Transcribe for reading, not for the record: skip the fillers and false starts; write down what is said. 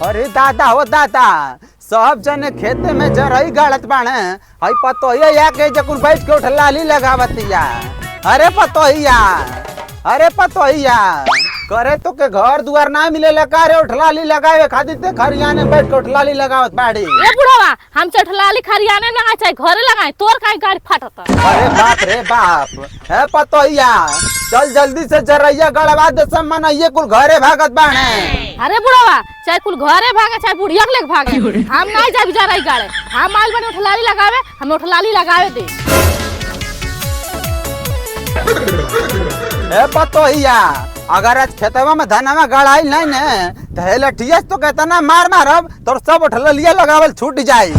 अरे दादा हो दादा, सब जने खेते में जरई गाड़त बाणे। हई पतोहिया या के जकुन बैठ के उठलाली लगावतिया। अरे पतोहिया, अरे पतोहिया, करे तो के घर दुआर ना मिलेला का रे उठलाली लगावे खातिर ते खरियाने बैठ के उठलाली लगावत बाड़ी। ए बुढ़वा, हम से उठलाली खरियाने लगाए चाहे घरे लगाए, तोर काहे गाड़ी फाटत। अरे बाप रे बाप, है पतोहिया, चल जल्दी से जरैया गड़वा दे, सब मनइये कुल घरे भागत बाणे। अरे बुढ़वा, चाहे कुल घरे भागे चाहे बुढ़िया के लेके भागे, हम नहीं जाब जरई गाड़े। हम आइल बने उठलाली लगावे, हम उठलाली लगावे दे। ए पतोहिया, अगर आज खेतवा में धनवा गड़ाई नहीं ने तो हेलठिया तो कहता ना मार मारब, तो सब उठलिया लगावल छूट जाई।